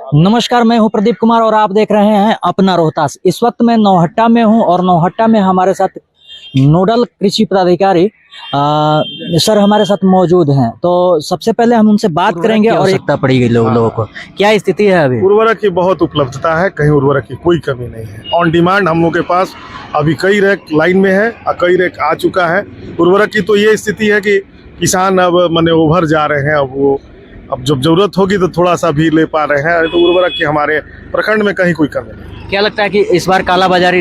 नमस्कार, मैं हूं प्रदीप कुमार और आप देख रहे हैं अपना रोहतास। इस वक्त मैं नौहट्टा में हूं और नौहट्टा में हमारे साथ नोडल कृषि पदाधिकारी सर हमारे साथ मौजूद हैं। तो सबसे पहले हम उनसे बात करेंगे और आवश्यकता पड़ी गई लोगों को क्या स्थिति है अभी? उर्वरक की बहुत उपलब्धता है, कहीं उर्वरक की कोई कमी नहीं है। ऑन डिमांड हम लोग के पास अभी कई रैक लाइन में है और कई रैक आ चुका है। उर्वरक की तो ये स्थिति है कि किसान अब माने उभर जा रहे हैं। अब जब जरूरत होगी तो थोड़ा सा भी ले पा रहे हैं। तो उर्वरक की हमारे प्रखंड में कहीं कोई कमी नहीं। क्या लगता है कि इस बार कालाबाजारी?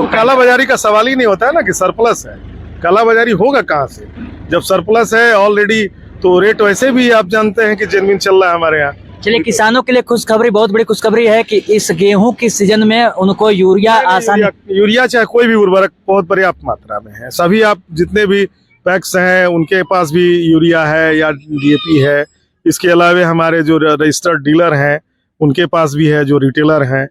कालाबाजारी का सवाल ही नहीं होता है ना कि सरप्लस है। कालाबाजारी होगा कहाँ से जब सरप्लस है ऑलरेडी? तो रेट वैसे भी आप जानते हैं कि जेन्युइन चल रहा है हमारे यहाँ। चलिए, किसानों के लिए खुशखबरी, बहुत बड़ी खुशखबरी है कि इस गेहूं की सीजन में उनको यूरिया यूरिया चाहे कोई भी उर्वरक बहुत पर्याप्त मात्रा में है। सभी आप जितने भी पैक्स हैं उनके पास भी यूरिया है या डीएपी है। इसके अलावा हमारे जो रजिस्टर्ड डीलर हैं उनके पास भी है, जो रिटेलर हैं।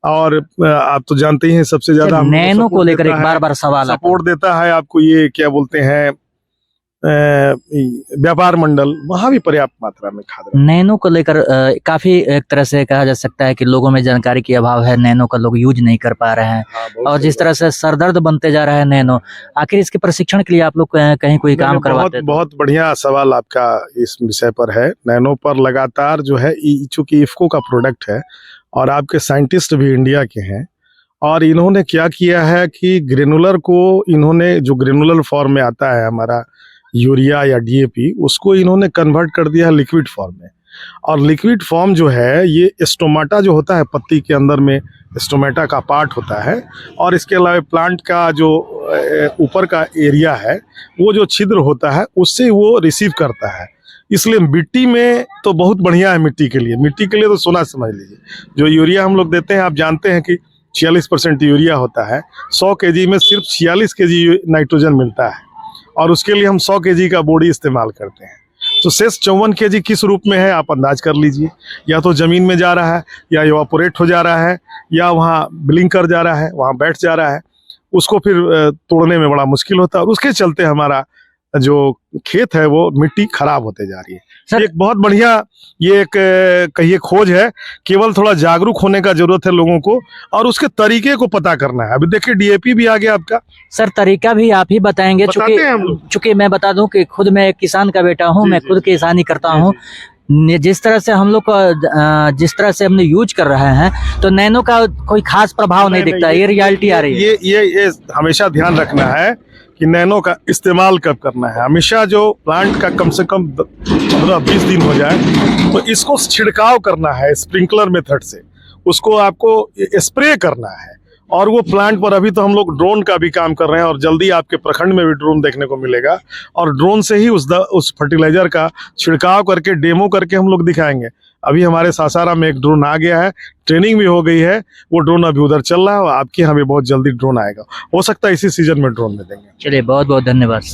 और आप तो जानते ही हैं सबसे ज्यादा नैनो को लेकर एक बार सवाल सपोर्ट देता है आपको, ये क्या बोलते हैं, व्यापार मंडल, वहाँ भी पर्याप्त मात्रा में खाद। नैनो को लेकर काफी एक तरह से कहा जा सकता है कि लोगों में जानकारी की अभाव है, नैनो का लोग यूज नहीं कर पा रहे हैं। और जिस तरह से सरदर्द बनते जा रहा है नैनो, आखिर इसके प्रशिक्षण के लिए आप लोग कहीं कोई काम करवाते हैं? बहुत बढ़िया सवाल आपका इस विषय पर है। नैनो पर लगातार जो है, चूंकि इफ्को का प्रोडक्ट है और आपके साइंटिस्ट भी इंडिया के हैं, और इन्होंने क्या किया है कि ग्रेनुलर को इन्होंने, जो ग्रेनुलर फॉर्म में आता है हमारा यूरिया या डीएपी, उसको इन्होंने कन्वर्ट कर दिया है लिक्विड फॉर्म में। और लिक्विड फॉर्म जो है, ये स्टोमाटा जो होता है, पत्ती के अंदर में स्टोमाटा का पार्ट होता है, और इसके अलावा प्लांट का जो ऊपर का एरिया है, वो जो छिद्र होता है उससे वो रिसीव करता है। इसलिए मिट्टी में तो बहुत बढ़िया है। मिट्टी के लिए तो सोना समझ लीजिए। जो यूरिया हम लोग देते हैं, आप जानते हैं कि 46% यूरिया होता है। 100 kg में सिर्फ 46 kg नाइट्रोजन मिलता है, और उसके लिए हम 100 kg का बोडी इस्तेमाल करते हैं। तो शेष 54 kg किस रूप में है आप अंदाज कर लीजिए। या तो जमीन में जा रहा है, या इवापोरेट हो जा रहा है, या वहाँ ब्लिंक कर जा रहा है, वहाँ बैठ जा रहा है। उसको फिर तोड़ने में बड़ा मुश्किल होता है, और उसके चलते हमारा जो खेत है वो मिट्टी खराब होते जा रही है। सर, एक बहुत बढ़िया ये एक कहिए खोज है। केवल थोड़ा जागरूक होने का जरूरत है लोगों को, और उसके तरीके को पता करना है। अभी देखिए डीएपी भी आ गया आपका। सर, तरीका भी आप ही बताएंगे? चूंकि मैं बता दूं कि खुद मैं एक किसान का बेटा हूं, मैं खुद किसानी करता हूं। जिस तरह से हम लोग जिस तरह से हमने यूज कर रहे हैं, तो नैनो का कोई खास प्रभाव नहीं दिखता। ये रियलिटी आ रही है। ये हमेशा ध्यान रखना है कि नैनो का इस्तेमाल कब करना है। हमेशा जो प्लांट का कम से कम 15-20 दिन हो जाए तो इसको छिड़काव करना है स्प्रिंकलर मेथड से। उसको आपको स्प्रे करना है। और वो प्लांट पर अभी तो हम लोग ड्रोन का भी काम कर रहे हैं, और जल्दी आपके प्रखंड में भी ड्रोन देखने को मिलेगा। और ड्रोन से ही उस फर्टिलाइजर का छिड़काव करके डेमो करके हम लोग दिखाएंगे। अभी हमारे सासाराम में एक ड्रोन आ गया है, ट्रेनिंग भी हो गई है। वो ड्रोन अभी उधर चल रहा है, और आपके यहाँ भी बहुत जल्दी ड्रोन आएगा। हो सकता है इसी सीजन में ड्रोन में देंगे। चलिए, बहुत बहुत धन्यवाद सर।